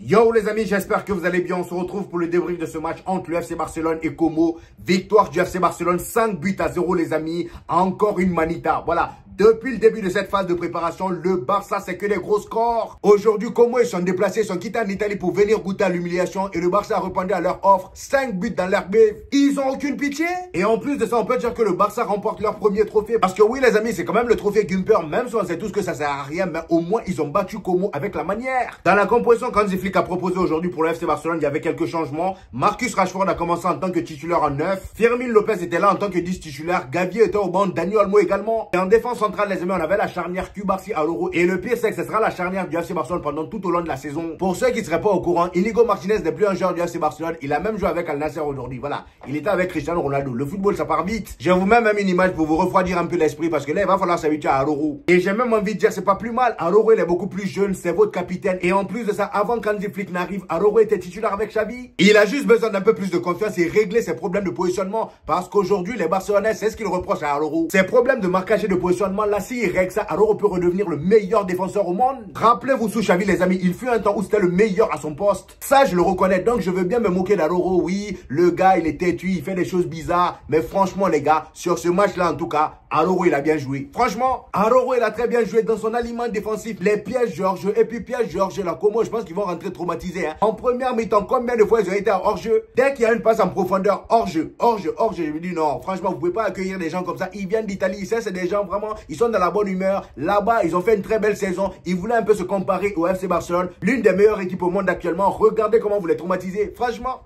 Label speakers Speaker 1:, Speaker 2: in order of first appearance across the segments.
Speaker 1: Yo les amis, j'espère que vous allez bien. On se retrouve pour le débrief de ce match entre le FC Barcelone et Como. Victoire du FC Barcelone, 5-0 les amis. Encore une manita. Voilà. Depuis le début de cette phase de préparation, le Barça, c'est que des gros scores. Aujourd'hui, Como, ils sont déplacés, ils sont quittés en Italie pour venir goûter à l'humiliation. Et le Barça a répondu à leur offre. 5 buts dans l'herbe. Ils ont aucune pitié. Et en plus de ça, on peut dire que le Barça remporte leur premier trophée. Parce que oui, les amis, c'est quand même le trophée Gumper. Même si on sait tous que ça sert à rien, mais au moins, ils ont battu Como avec la manière. Dans la composition qu'Hansi Flick a proposé aujourd'hui pour le FC Barcelone, il y avait quelques changements. Marcus Rashford a commencé en tant que titulaire en 9. Firmin Lopez était là en tant que 10 titulaire. Gavi était au banc, Dani Olmo également. Et en défense centrale, les amis, on avait la charnière Cubarsí à l'Euro. Et le pire, c'est que ce sera la charnière du FC Barcelone pendant tout au long de la saison. Pour ceux qui ne seraient pas au courant, Inigo Martinez n'est plus un joueur du FC Barcelone. Il a même joué avec Al Nassr aujourd'hui. Voilà. Il était avec Cristiano Ronaldo. Le football, ça part vite. Je vous mets même une image pour vous refroidir un peu l'esprit parce que là, il va falloir s'habituer à l'Euro. Et j'ai même envie de dire, c'est pas plus mal. L'Euro, il est beaucoup plus jeune. C'est votre capitaine. Et en plus de ça, avant qu'Hansi Flick n'arrive, L'Euro était titulaire avec Xavi. Il a juste besoin d'un peu plus de confiance et régler ses problèmes de positionnement. Parce qu'aujourd'hui, les Barcelonais, c'est ce qu'ils reprochent à L'Euro. Ces problèmes de marquage et de positionnement, là, s'il règle ça, L'Euro peut redevenir le meilleur défenseur au monde. Rappelez-vous sous Xavi, les amis, il fut un temps où c'était le meilleur à son poste. Ça, je le reconnais. Donc, je veux bien me moquer d'L'Euro. Oui, le gars, il est têtu, il fait des choses bizarres. Mais franchement, les gars, sur ce match-là, en tout cas, L'Euro, il a bien joué. Franchement, L'Euro, il a très bien joué dans son aliment défensif. Les pièges Georges et puis pièges Georges là, Como, je pense qu'ils vont rentrer traumatisés. Hein. En première mi-temps, combien de fois ils ont été hors-jeu? Dès qu'il y a une passe en profondeur, hors-jeu, hors-jeu, hors-jeu, je me dis non, franchement, vous pouvez pas accueillir des gens comme ça. Ils viennent d'Italie, ça, c'est des gens vraiment, ils sont dans la bonne humeur. Là-bas, ils ont fait une très belle saison. Ils voulaient un peu se comparer au FC Barcelone, l'une des meilleures équipes au monde actuellement. Regardez comment vous les traumatisez. Franchement.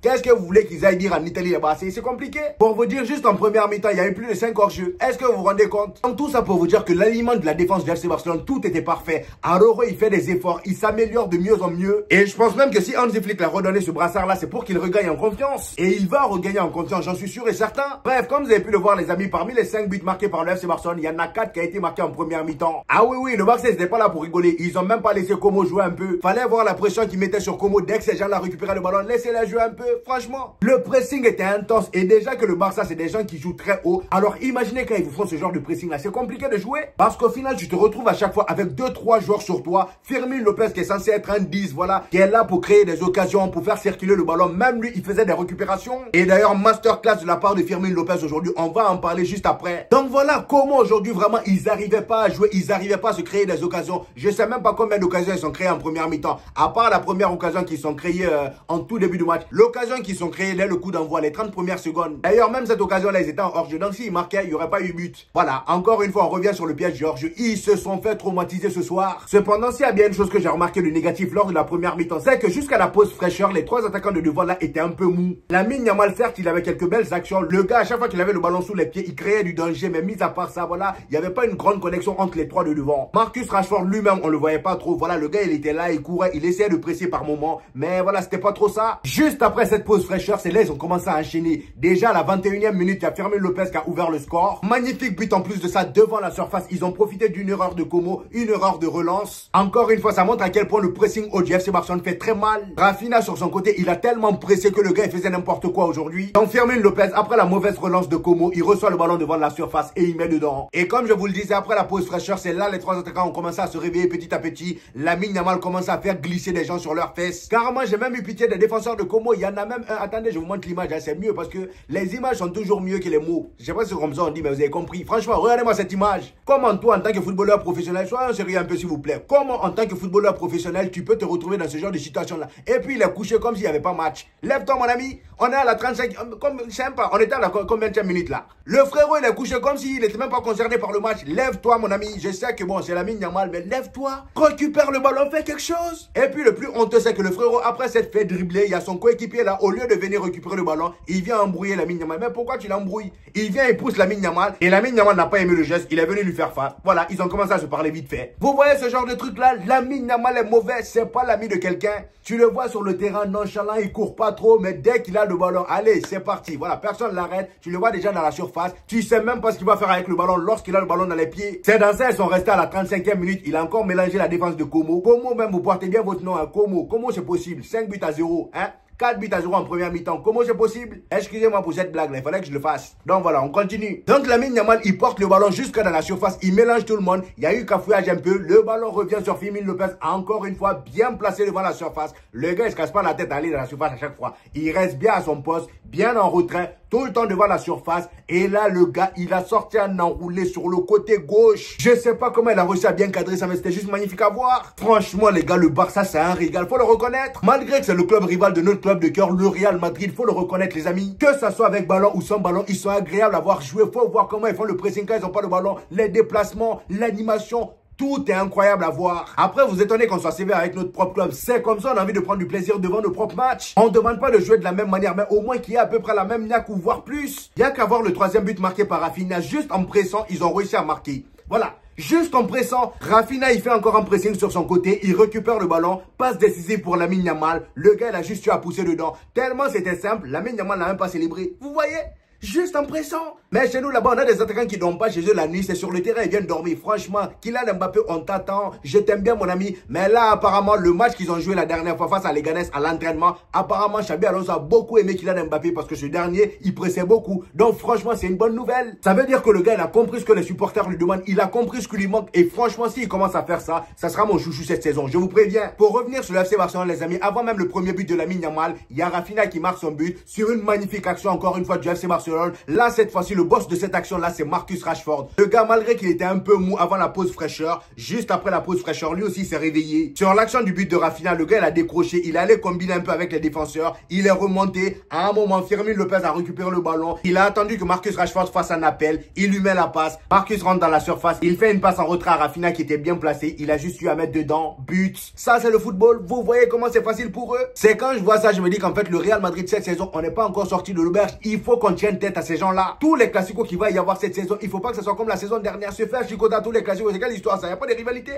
Speaker 1: Qu'est-ce que vous voulez qu'ils aillent dire en Italie là-bas? C'est compliqué. Pour vous dire, juste en première mi-temps, il y a eu plus de 5 hors-jeu. Est-ce que vous vous rendez compte? Donc tout ça pour vous dire que l'aliment de la défense du FC Barcelone, tout était parfait. L'Euro, il fait des efforts, il s'améliore de mieux en mieux. Et je pense même que si Hansi Flick l'a redonné ce brassard-là, c'est pour qu'il regagne en confiance. Et il va regagner en confiance, j'en suis sûr et certain. Bref, comme vous avez pu le voir les amis, parmi les 5 buts marqués par le FC Barcelone, il y en a 4 qui a été marqués en première mi-temps. Ah oui, le Barça, c'était pas là pour rigoler. Ils ont même pas laissé Como jouer un peu. Fallait voir la pression qu'ils mettaient sur Como dès que ces gens-là récupéraient le ballon. Laissez-les jouer un peu, franchement. Le pressing était intense et déjà que le Barça c'est des gens qui jouent très haut. Alors imaginez quand ils vous font ce genre de pressing là, c'est compliqué de jouer parce qu'au final tu te retrouves à chaque fois avec 2-3 joueurs sur toi. Firmin Lopez qui est censé être un 10, voilà, qui est là pour créer des occasions, pour faire circuler le ballon. Même lui il faisait des récupérations. Et d'ailleurs masterclass de la part de Firmin Lopez aujourd'hui, on va en parler juste après. Donc voilà comment aujourd'hui vraiment ils n'arrivaient pas à jouer, ils n'arrivaient pas à se créer des occasions. Je sais même pas combien d'occasions ils sont créées en première mi-temps. À part la première occasion qu'ils sont créées en tout début du match. L'occasion qu'ils sont créées dès le coup d'envoi, les 30 premières secondes. D'ailleurs, même cette occasion-là, ils étaient en hors-jeu. Donc, s'ils marquaient, il n'y aurait pas eu but. Voilà, encore une fois, on revient sur le piège du hors-jeu. Ils se sont fait traumatiser ce soir. Cependant, s'il y a bien une chose que j'ai remarqué de négatif lors de la première mi-temps, c'est que jusqu'à la pause fraîcheur, les 3 attaquants de devant là étaient un peu mous. Lamine Yamal, certes, il avait quelques belles actions. Le gars, à chaque fois qu'il avait le ballon sous les pieds, il créait du danger. Mais mis à part ça, voilà, il n'y avait pas une grande connexion entre les 3 de devant. Marcus Rashford lui-même, on le voyait pas trop. Voilà, le gars, il était là, il courait, il essayait de presser par moment. Mais voilà, c'était pas trop ça. Juste après cette pause fraîcheur, c'est là ils ont commencé à enchaîner. Déjà à la 21e minute, il y a Firmin Lopez qui a ouvert le score. Magnifique but en plus de ça devant la surface. Ils ont profité d'une erreur de Como, une erreur de relance. Encore une fois, ça montre à quel point le pressing au FC Barcelone fait très mal. Rafinha sur son côté, il a tellement pressé que le gars il faisait n'importe quoi aujourd'hui. Donc Firmin Lopez, après la mauvaise relance de Como, il reçoit le ballon devant la surface et il met dedans. Et comme je vous le disais, après la pause fraîcheur, c'est là les 3 attaquants ont commencé à se réveiller petit à petit. Lamine Yamal commence à faire glisser des gens sur leurs fesses. Carrément, j'ai même eu pitié des défenseurs de Como. Il y en a même un. Attendez, je vous montre l'image, hein, c'est mieux parce que les images sont toujours mieux que les mots. Je sais pas si c'est comme ça on dit, mais vous avez compris. Franchement, regardez-moi cette image. Comment toi, en tant que footballeur professionnel, soyez sérieux un peu s'il vous plaît. Comment en tant que footballeur professionnel, tu peux te retrouver dans ce genre de situation-là? Et puis il est couché comme s'il n'y avait pas match. Lève-toi mon ami. On est à la 35, comme, je sais pas, on était à la combien de minutes là? Le frérot il est couché comme s'il n'était même pas concerné par le match. Lève-toi mon ami. Je sais que bon, c'est Lamine Yamal, mais lève-toi. Récupère le ballon, fais quelque chose. Et puis le plus honteux, c'est que le frérot, après s'être fait dribbler, il y a son coéquipier là, au lieu de venir récupérer le ballon, il vient embrouiller Lamine Yamal. Mais pourquoi tu l'embrouilles? Il vient et pousse Lamine Yamal. Et Lamine Yamal n'a pas aimé le geste. Il est venu lui faire face. Voilà, ils ont commencé à se parler vite fait. Vous voyez ce genre de truc là? Lamine Yamal est mauvais. C'est pas l'ami de quelqu'un. Tu le vois sur le terrain nonchalant. Il court pas trop. Mais dès qu'il a le ballon, allez, c'est parti. Voilà, personne l'arrête. Tu le vois déjà dans la surface. Tu sais même pas ce qu'il va faire avec le ballon lorsqu'il a le ballon dans les pieds. C'est dans ça, ils sont restés à la 35e minute. Il a encore mélangé la défense de Como. Como même, vous portez bien votre nom à Como. Comment c'est possible? 5 buts à 0. Hein? 4-0 en première mi-temps. Comment c'est possible? Excusez-moi pour cette blague là, il fallait que je le fasse. Donc voilà, on continue. Donc Lamine Yamal, il porte le ballon jusqu'à dans la surface, il mélange tout le monde. Il y a eu cafouillage un peu, le ballon revient sur Fermin Lopez, encore une fois bien placé devant la surface. Le gars il se casse pas la tête à aller dans la surface à chaque fois. Il reste bien à son poste, bien en retrait, tout le temps devant la surface. Et là le gars, il a sorti un enroulé sur le côté gauche. Je sais pas comment il a réussi à bien cadrer ça, mais c'était juste magnifique à voir. Franchement les gars, le Barça c'est un régal, faut le reconnaître. Malgré que c'est le club rival de notre club de cœur, le Real Madrid, faut le reconnaître les amis. Que ça soit avec ballon ou sans ballon, ils sont agréables à voir jouer. Faut voir comment ils font le pressing quand ils n'ont pas le ballon, les déplacements, l'animation. Tout est incroyable à voir. Après, vous étonnez qu'on soit sévère avec notre propre club. C'est comme ça, on a envie de prendre du plaisir devant nos propres matchs. On ne demande pas de jouer de la même manière, mais au moins qu'il y ait à peu près la même niaque ou voire plus. Il n'y a qu'à voir le troisième but marqué par Rafinha. Juste en pressant, ils ont réussi à marquer. Voilà. Juste en pressant, Rafinha, il fait encore un pressing sur son côté. Il récupère le ballon. Passe décisive pour Lamine Yamal. Le gars, il a juste eu à pousser dedans. Tellement c'était simple, Lamine Yamal n'a même pas célébré. Vous voyez? Juste en pressant. Mais chez nous, là-bas, on a des attaquants qui ne dorment pas chez eux la nuit. C'est sur le terrain, ils viennent dormir. Franchement, Kylian Mbappé, on t'attend. Je t'aime bien, mon ami. Mais là, apparemment, le match qu'ils ont joué la dernière fois face à Leganés à l'entraînement, apparemment, Xabi Alonso a beaucoup aimé Kylian Mbappé parce que ce dernier, il pressait beaucoup. Donc, franchement, c'est une bonne nouvelle. Ça veut dire que le gars, il a compris ce que les supporters lui demandent. Il a compris ce qui lui manque. Et franchement, s'il commence à faire ça, ça sera mon chouchou cette saison. Je vous préviens. Pour revenir sur le FC Barcelone, les amis, avant même le premier but de Lamine Yamal, il y a Rafinha qui marque son but sur une magnifique action, encore une fois, du FC Barcelone. Là, cette fois-ci, le boss de cette action-là, c'est Marcus Rashford. Le gars, malgré qu'il était un peu mou avant la pause fraîcheur, juste après la pause fraîcheur, lui aussi s'est réveillé. Sur l'action du but de Rafinha, le gars, il a décroché. Il allait combiner un peu avec les défenseurs. Il est remonté. À un moment, Fermin Lopez a récupéré le ballon. Il a attendu que Marcus Rashford fasse un appel. Il lui met la passe. Marcus rentre dans la surface. Il fait une passe en retrait à Rafinha qui était bien placé. Il a juste eu à mettre dedans. But. Ça, c'est le football. Vous voyez comment c'est facile pour eux? C'est quand je vois ça, je me dis qu'en fait, le Real Madrid cette saison, on n'est pas encore sorti de l'auberge. Il faut qu'on tienne tête à ces gens-là. Tous les classicos qu'il va y avoir cette saison, il ne faut pas que ce soit comme la saison dernière. Se faire chicoter à tous les classicos, c'est quelle histoire ça? Il n'y a pas de rivalité?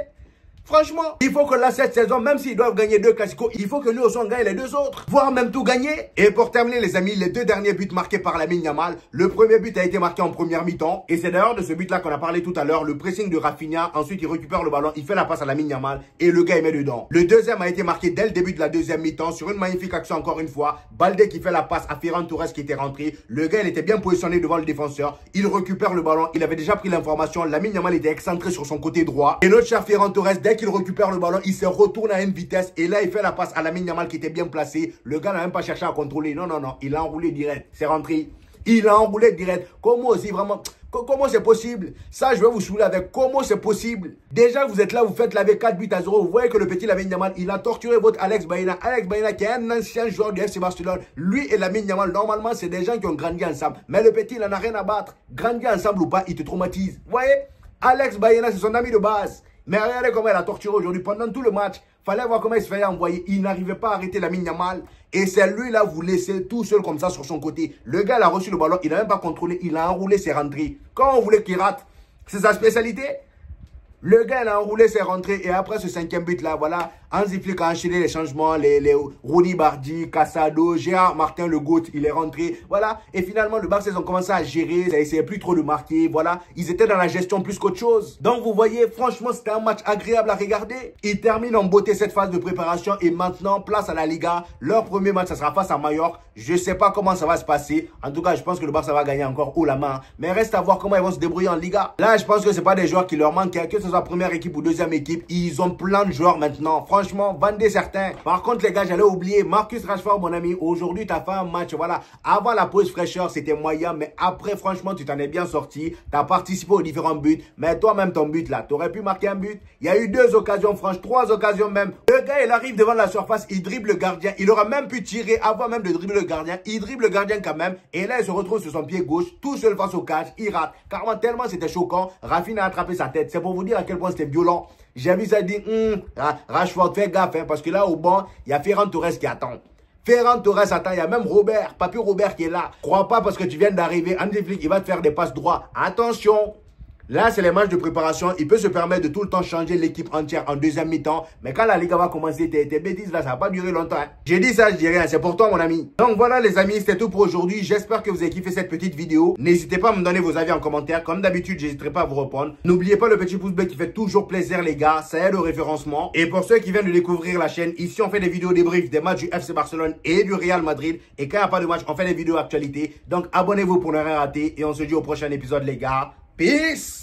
Speaker 1: Franchement, il faut que là, cette saison, même s'ils doivent gagner 2 classicos, il faut que nous aussi on gagne les 2 autres, voire même tout gagner. Et pour terminer, les amis, les 2 derniers buts marqués par Lamine Yamal. Le premier but a été marqué en première mi-temps. Et c'est d'ailleurs de ce but-là qu'on a parlé tout à l'heure. Le pressing de Rafinha. Ensuite, il récupère le ballon. Il fait la passe à Lamine Yamal. Et le gars, il met dedans. Le deuxième a été marqué dès le début de la deuxième mi-temps. Sur une magnifique action, encore une fois. Balde qui fait la passe à Ferran Torres qui était rentré. Le gars, il était bien positionné devant le défenseur. Il récupère le ballon. Il avait déjà pris l'information. Lamine Yamal était excentré sur son côté droit. Et notre cher Ferran Torres, dès qu'il récupère le ballon, il se retourne à une vitesse et là il fait la passe à Lamine Yamal qui était bien placé. Le gars n'a même pas cherché à contrôler. Non, il a enroulé direct. C'est rentré. Il a enroulé direct. Comment aussi vraiment? Comment c'est possible? Ça, je vais vous saouler avec comment c'est possible. Déjà, vous êtes là, vous faites laver 4-0. Vous voyez que le petit Lamine Yamal, il a torturé votre Alex Baena. Alex Baena qui est un ancien joueur du FC Barcelone. Lui et Lamine Yamal, normalement, c'est des gens qui ont grandi ensemble. Mais le petit, il n'en a rien à battre. Grandi ensemble ou pas, il te traumatise. Vous voyez? Alex Baena, c'est son ami de base. Mais regardez comment il a torturé aujourd'hui pendant tout le match. Fallait voir comment il se faisait envoyer. Il n'arrivait pas à arrêter Lamine Yamal. Et c'est lui là, vous laissez tout seul comme ça sur son côté. Le gars, il a reçu le ballon. Il n'a même pas contrôlé. Il a enroulé, c'est rentré. Quand on voulait qu'il rate, c'est sa spécialité. Le gars, il a enroulé, c'est rentré. Et après ce 5e but là, voilà. Hansi Flick a enchaîné les changements. Les Rudy Bardi, Casado, Gérard Martin, le GOAT, il est rentré. Voilà. Et finalement, le Barça, ils ont commencé à gérer. Ça essayait plus trop de marquer. Voilà. Ils étaient dans la gestion plus qu'autre chose. Donc, vous voyez, franchement, c'était un match agréable à regarder. Ils terminent en beauté cette phase de préparation. Et maintenant, place à la Liga. Leur premier match, ça sera face à Mallorca. Je sais pas comment ça va se passer. En tout cas, je pense que le Barça va gagner encore haut la main. Mais reste à voir comment ils vont se débrouiller en Liga. Là, je pense que c'est pas des joueurs qui leur manquent. Que ce soit première équipe ou deuxième équipe, ils ont plein de joueurs maintenant. Franchement, vendez certains. Par contre, les gars, j'allais oublier Marcus Rashford, mon ami. Aujourd'hui, tu as fait un match. Voilà. Avant la pause fraîcheur, c'était moyen. Mais après, franchement, tu t'en es bien sorti. Tu as participé aux différents buts. Mais toi-même, ton but là, tu aurais pu marquer un but. Il y a eu 2 occasions, franchement, 3 occasions même. Le gars, il arrive devant la surface. Il dribble le gardien. Il aurait même pu tirer avant même de dribbler le gardien. Il dribble le gardien quand même. Et là, il se retrouve sur son pied gauche, tout seul face au catch. Il rate. Carrément, tellement c'était choquant. Rafinha a attrapé sa tête. C'est pour vous dire à quel point c'était violent. J'ai vu ça et dit, Rashford, fais gaffe, hein, parce que là, au banc, il y a Ferran Torres qui attend. Ferran Torres attend, il y a même Robert, Papy Robert qui est là. Crois pas parce que tu viens d'arriver, Hansi Flick, il va te faire des passes droits. Attention, Là, c'est les matchs de préparation. Il peut se permettre de tout le temps changer l'équipe entière en deuxième mi-temps. Mais quand la Liga va commencer, tes bêtises là, ça va pas durer longtemps. Hein. J'ai dit ça, je dis rien. C'est pour toi, mon ami. Donc voilà, les amis, c'était tout pour aujourd'hui. J'espère que vous avez kiffé cette petite vidéo. N'hésitez pas à me donner vos avis en commentaire. Comme d'habitude, j'hésiterai pas à vous répondre. N'oubliez pas le petit pouce bleu qui fait toujours plaisir, les gars. Ça aide au référencement. Et pour ceux qui viennent de découvrir la chaîne, ici, on fait des vidéos débriefs des matchs du FC Barcelone et du Real Madrid. Et quand il n'y a pas de match, on fait des vidéos actualité. Donc abonnez-vous pour ne rien rater. Et on se dit au prochain épisode, les gars. Peace!